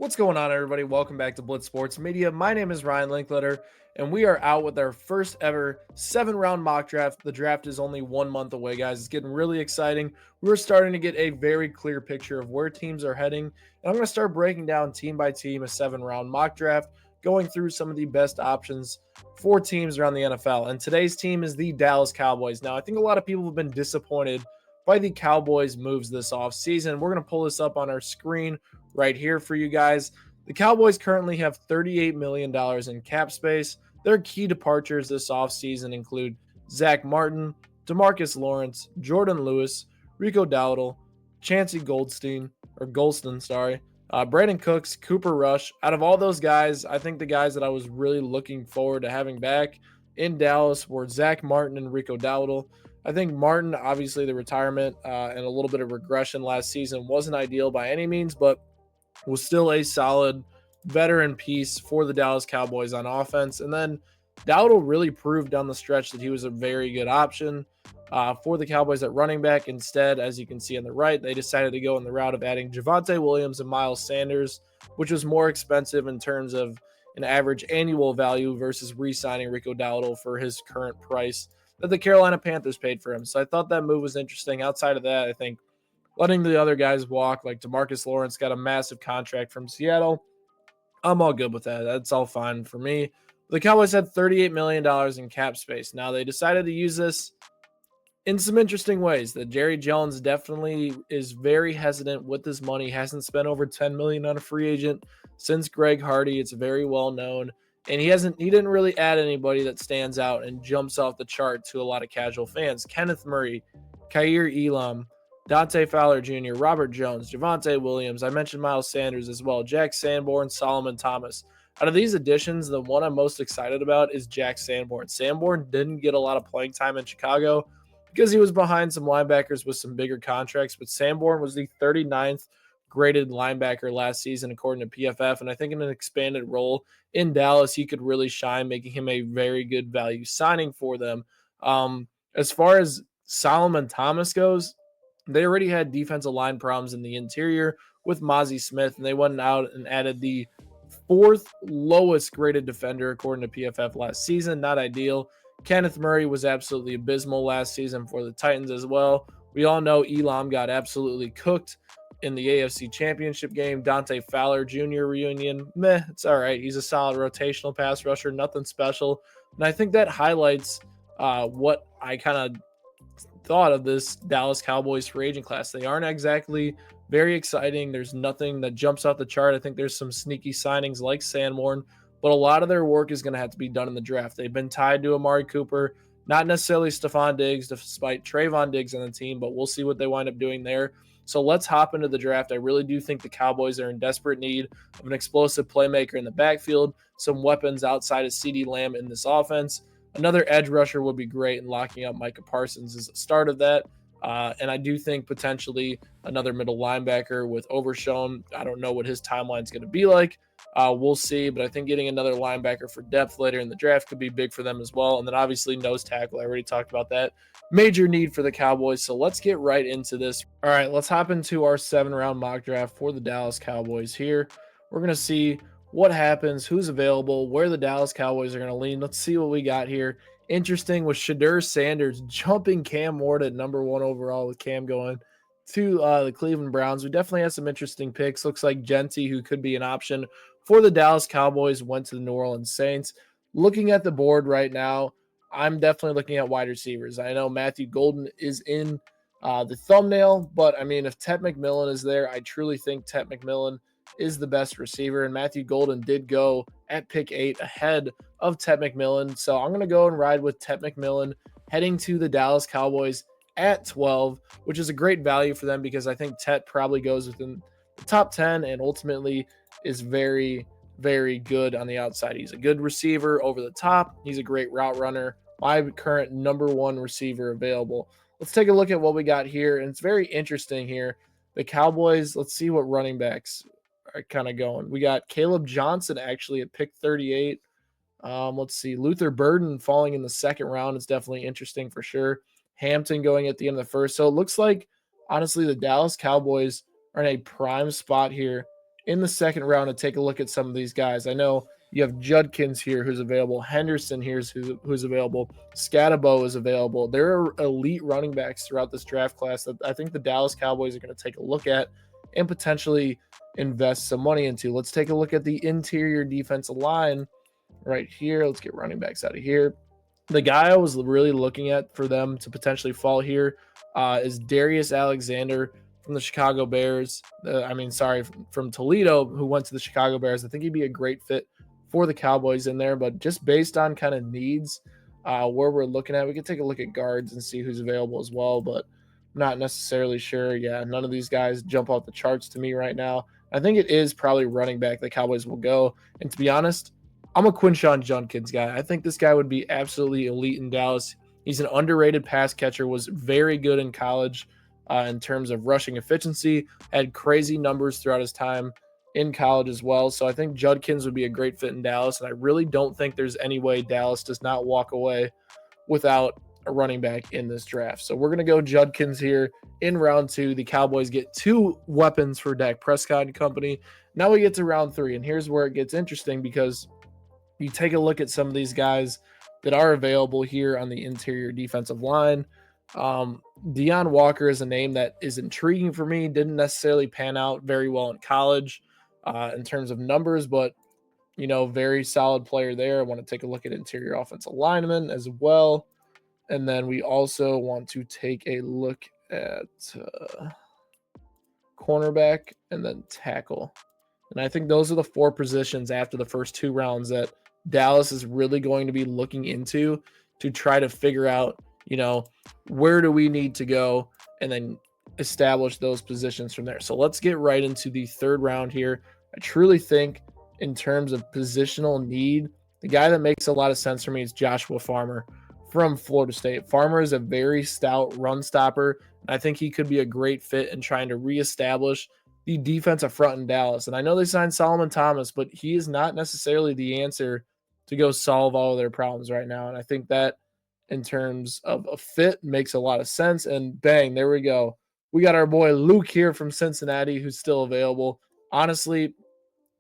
What's going on, everybody? Welcome back to Blitz Sports Media. My name is Ryan Linkletter, and we are out with our first ever 7 round mock draft. The draft is only 1 month away, guys. It's getting really exciting. We're starting to get a very clear picture of where teams are heading, and I'm going to start breaking down team by team a 7 round mock draft, going through some of the best options for teams around the NFL. And today's team is the Dallas Cowboys. Now, I think a lot of people have been disappointed by the Cowboys' moves this offseason. We're going to pull this up on our screen right here for you guys. The Cowboys currently have $38 million in cap space. Their key departures this offseason include Zach Martin, Demarcus Lawrence, Jordan Lewis, Rico Dowdle, Chancey Golston, Brandon Cooks, Cooper Rush. Out of all those guys, I think the guys that I was really looking forward to having back in Dallas were Zach Martin and Rico Dowdle. I think Martin, obviously the retirement and a little bit of regression last season wasn't ideal by any means, but was still a solid veteran piece for the Dallas Cowboys on offense. And then Dowdle really proved down the stretch that he was a very good option for the Cowboys at running back. Instead, as you can see on the right, they decided to go in the route of adding Javonte Williams and Miles Sanders, which was more expensive in terms of an average annual value versus re-signing Rico Dowdle for his current price that the Carolina Panthers paid for him. So I thought that move was interesting. Outside of that, I think letting the other guys walk, like Demarcus Lawrence got a massive contract from Seattle. I'm all good with that. That's all fine for me. The Cowboys had $38 million in cap space. Now, they decided to use this in some interesting ways. That Jerry Jones definitely is very hesitant with his money, hasn't spent over $10 million on a free agent since Greg Hardy. It's very well known. And he didn't really add anybody that stands out and jumps off the chart to a lot of casual fans. Kenneth Murray, Kaiir Elam, Dante Fowler Jr., Robert Jones, Javonte Williams. I mentioned Miles Sanders as well. Jack Sanborn, Solomon Thomas. Out of these additions, the one I'm most excited about is Jack Sanborn. Sanborn didn't get a lot of playing time in Chicago because he was behind some linebackers with some bigger contracts, but Sanborn was the 39th graded linebacker last season according to PFF, and I think in an expanded role in Dallas, he could really shine, making him a very good value signing for them. As far as Solomon Thomas goes, they already had defensive line problems in the interior with Mozzie Smith, and they went out and added the fourth lowest graded defender according to PFF last season. Not ideal. Kenneth Murray was absolutely abysmal last season for the Titans as well. We all know Elam got absolutely cooked in the AFC Championship game. Dante Fowler Jr. reunion, it's all right. He's a solid rotational pass rusher, nothing special. And I think that highlights what I kind of thought of this Dallas Cowboys free agent class. They aren't exactly very exciting. There's nothing that jumps off the chart. I think there's some sneaky signings like Sanborn, but a lot of their work is going to have to be done in the draft. They've been tied to Amari Cooper, not necessarily Stephon Diggs, despite Trayvon Diggs on the team, but we'll see what they wind up doing there. So let's hop into the draft. I really do think the Cowboys are in desperate need of an explosive playmaker in the backfield, some weapons outside of CeeDee Lamb in this offense. Another edge rusher would be great, and locking up Micah Parsons is the start of that. And I do think potentially another middle linebacker with Overshown. I don't know what his timeline is going to be like. We'll see, but I think getting another linebacker for depth later in the draft could be big for them as well. And then obviously nose tackle. I already talked about that. Major need for the Cowboys. So let's get right into this. All right, let's hop into our 7 round mock draft for the Dallas Cowboys here. We're going to see what happens, who's available, where the Dallas Cowboys are going to lean. Let's see what we got here. Interesting with Shadur Sanders jumping Cam Ward at number 1 overall with Cam going to the Cleveland Browns. We definitely had some interesting picks. Looks like Genty, who could be an option for the Dallas Cowboys, went to the New Orleans Saints. Looking at the board right now, I'm definitely looking at wide receivers. I know Matthew Golden is in the thumbnail, but I mean, if Tet McMillan is there, I truly think Tet McMillan is the best receiver, and Matthew Golden did go at pick 8 ahead of Tet McMillan. So I'm going to go and ride with Tet McMillan heading to the Dallas Cowboys at 12, which is a great value for them because I think Tet probably goes within the top 10 and ultimately is very, very good on the outside. He's a good receiver over the top. He's a great route runner. My current number 1 receiver available. Let's take a look at what we got here, and it's very interesting here. The Cowboys, let's see what running backs are kind of going. We got Caleb Johnson actually at pick 38. Let's see. Luther Burden falling in the 2nd round is definitely interesting for sure. Hampton going at the end of the 1st. So it looks like, honestly, the Dallas Cowboys are in a prime spot here in the second round to take a look at some of these guys. I know you have Judkins here who's available. Henderson here who's available. Scatabo is available. There are elite running backs throughout this draft class that I think the Dallas Cowboys are going to take a look at and potentially invest some money into. Let's take a look at the interior defensive line right here. Let's get running backs out of here. The guy I was really looking at for them to potentially fall here is Darius Alexander from the Chicago Bears. From Toledo, who went to the Chicago Bears. I think he'd be a great fit for the Cowboys in there, but just based on kind of needs where we're looking at, we could take a look at guards and see who's available as well, but I'm not necessarily sure. Yeah, none of these guys jump off the charts to me right now. I think it is probably running back the Cowboys will go, and to be honest, I'm a Quinshawn Judkins guy. I think this guy would be absolutely elite in Dallas. He's an underrated pass catcher, was very good in college in terms of rushing efficiency, had crazy numbers throughout his time in college as well. So I think Judkins would be a great fit in Dallas, and I really don't think there's any way Dallas does not walk away without a running back in this draft. So we're going to go Judkins here in round 2. The Cowboys get 2 weapons for Dak Prescott and company. Now we get to round 3, and here's where it gets interesting because you take a look at some of these guys that are available here on the interior defensive line. Deion Walker is a name that is intriguing for me. Didn't necessarily pan out very well in college in terms of numbers, but, very solid player there. I want to take a look at interior offensive linemen as well. And then we also want to take a look at cornerback and then tackle. And I think those are the 4 positions after the first 2 rounds that Dallas is really going to be looking into to try to figure out, where do we need to go and then establish those positions from there. So let's get right into the 3rd round here. I truly think in terms of positional need, the guy that makes a lot of sense for me is Joshua Farmer from Florida State. Farmer is a very stout run stopper. I think he could be a great fit in trying to reestablish the defensive front in Dallas. And I know they signed Solomon Thomas, but he is not necessarily the answer to go solve all of their problems right now. And I think that in terms of a fit makes a lot of sense. And bang, there we go. We got our boy Luke here from Cincinnati who's still available. Honestly,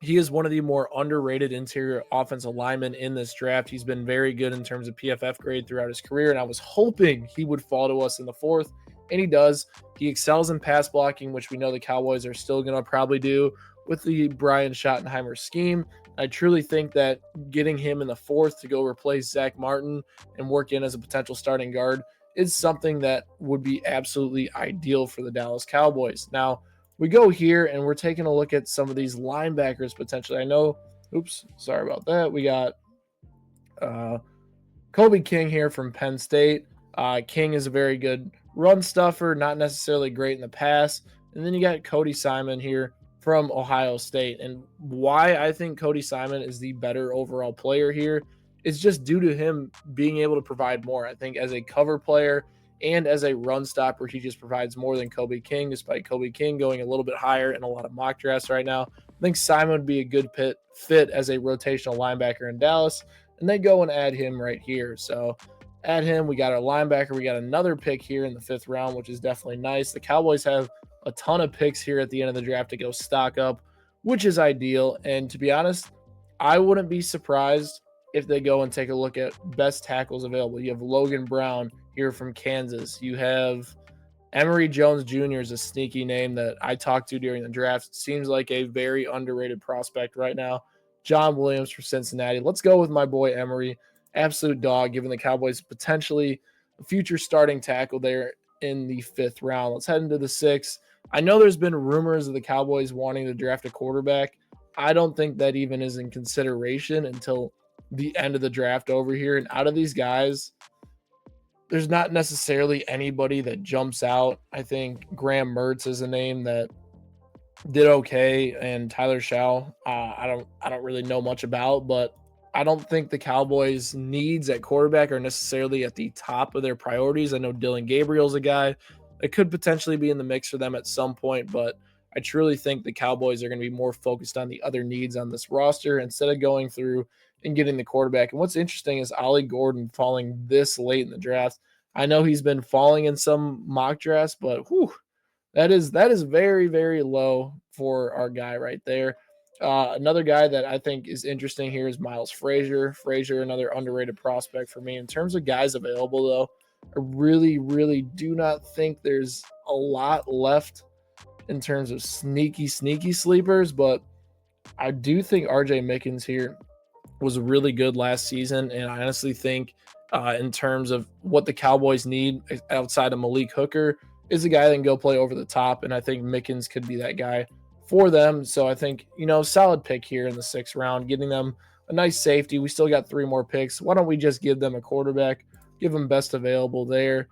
he is one of the more underrated interior offensive linemen in this draft. He's been very good in terms of PFF grade throughout his career, and I was hoping he would fall to us in the 4th, and he does. He excels in pass blocking, which we know the Cowboys are still going to probably do with the Brian Schottenheimer scheme. I truly think that getting him in the 4th to go replace Zach Martin and work in as a potential starting guard is something that would be absolutely ideal for the Dallas Cowboys. Now, we go here and we're taking a look at some of these linebackers potentially. I know, sorry about that. We got Kobe King here from Penn State. King is a very good run stuffer, not necessarily great in the pass. And then you got Cody Simon here from Ohio State. And why I think Cody Simon is the better overall player here is just due to him being able to provide more. I think as a cover player and as a run stopper, he just provides more than Kobe King, despite Kobe King going a little bit higher in a lot of mock drafts right now. I think Simon would be a good fit as a rotational linebacker in Dallas, and they go and add him right here. So add him. We got our linebacker. We got another pick here in the 5th round, which is definitely nice. The Cowboys have a ton of picks here at the end of the draft to go stock up, which is ideal. And to be honest, I wouldn't be surprised if they go and take a look at best tackles available. You have Logan Brown here from Kansas. You have Emory Jones Jr. is a sneaky name that I talked to during the draft. Seems like a very underrated prospect right now. John Williams for Cincinnati. Let's go with my boy Emory. Absolute dog, giving the Cowboys potentially a future starting tackle there in the 5th round. Let's head into the 6th. I know there's been rumors of the Cowboys wanting to draft a quarterback. I don't think that even is in consideration until the end of the draft over here. And out of these guys, there's not necessarily anybody that jumps out. I think Graham Mertz is a name that did okay, and Tyler Shaw, I don't really know much about, but I don't think the Cowboys' needs at quarterback are necessarily at the top of their priorities. I know Dylan Gabriel's a guy that could potentially be in the mix for them at some point, but I truly think the Cowboys are going to be more focused on the other needs on this roster instead of going through and getting the quarterback. And what's interesting is Ollie Gordon falling this late in the draft. I know he's been falling in some mock drafts, but that is very, very low for our guy right there. Another guy that I think is interesting here is Miles Frazier. Frazier, another underrated prospect for me. In terms of guys available, though, I really, really do not think there's a lot left in terms of sneaky sleepers, but I do think RJ Mickens here was really good last season. And I honestly think in terms of what the Cowboys need outside of Malik Hooker is a guy that can go play over the top. And I think Mickens could be that guy for them. So I think, solid pick here in the 6th round, getting them a nice safety. We still got 3 more picks. Why don't we just give them a quarterback, give them best available there.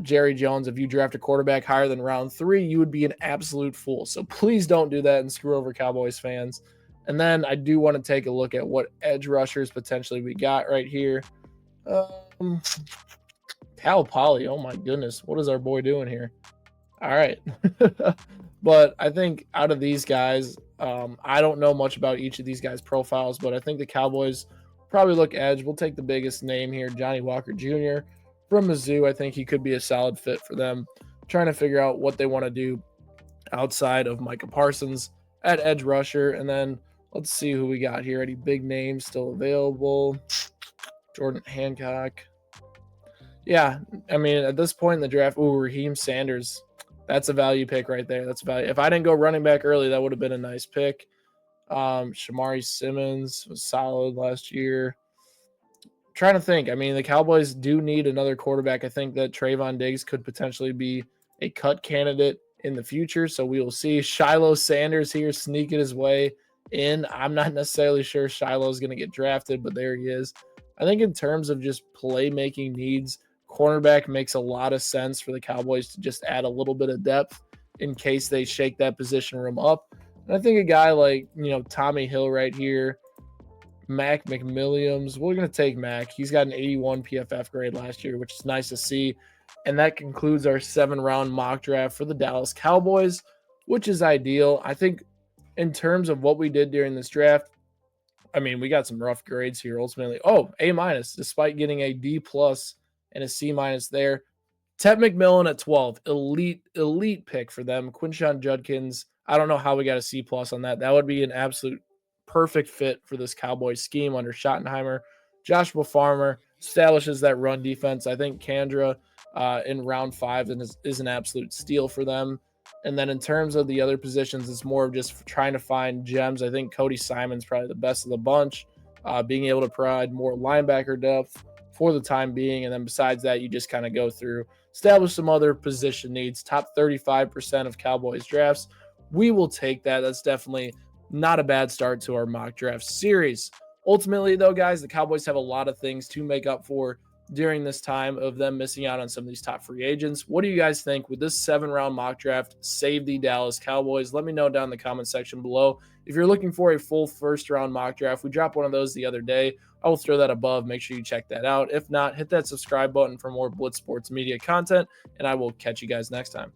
Jerry Jones, if you draft a quarterback higher than round 3, you would be an absolute fool. So please don't do that and screw over Cowboys fans. And then I do want to take a look at what edge rushers potentially we got right here. Cal Poly, oh my goodness, what is our boy doing here? All right. But I think out of these guys, I don't know much about each of these guys' profiles, but I think the Cowboys probably look edge. We'll take the biggest name here, Johnny Walker Jr. from Mizzou. I think he could be a solid fit for them. Trying to figure out what they want to do outside of Micah Parsons at edge rusher. And then let's see who we got here. Any big names still available? Jordan Hancock. Yeah, I mean, at this point in the draft, Raheem Sanders. That's a value pick right there. That's value. If I didn't go running back early, that would have been a nice pick. Shamari Simmons was solid last year. Trying to think. I mean, the Cowboys do need another quarterback. I think that Trayvon Diggs could potentially be a cut candidate in the future. So we will see. Shiloh Sanders here sneaking his way in. I'm not necessarily sure Shiloh is going to get drafted, but there he is. I think in terms of just playmaking needs, cornerback makes a lot of sense for the Cowboys to just add a little bit of depth in case they shake that position room up. And I think a guy like, Tommy Hill right here, Mac McMilliams, we're going to take Mac. He's got an 81 PFF grade last year, which is nice to see. And that concludes our 7-round mock draft for the Dallas Cowboys, which is ideal. I think in terms of what we did during this draft, I mean, we got some rough grades here ultimately. Oh, A-, despite getting a D+ and a C- there. Tet McMillan at 12, elite pick for them. Quinshawn Judkins, I don't know how we got a C+ on that. That would be an absolute perfect fit for this Cowboys scheme under Schottenheimer. Joshua Farmer establishes that run defense. I think Kandra in round 5 is an absolute steal for them. And then in terms of the other positions, it's more of just trying to find gems. I think Cody Simon's probably the best of the bunch, being able to provide more linebacker depth for the time being. And then besides that, you just kind of go through, establish some other position needs. Top 35% of Cowboys drafts. We will take that. That's definitely not a bad start to our mock draft series. Ultimately, though, guys, the Cowboys have a lot of things to make up for during this time of them missing out on some of these top free agents. What do you guys think? Would this 7-round mock draft save the Dallas Cowboys? Let me know down in the comment section below. If you're looking for a full first-round mock draft, we dropped one of those the other day. I will throw that above. Make sure you check that out. If not, hit that subscribe button for more Blitz Sports Media content, and I will catch you guys next time.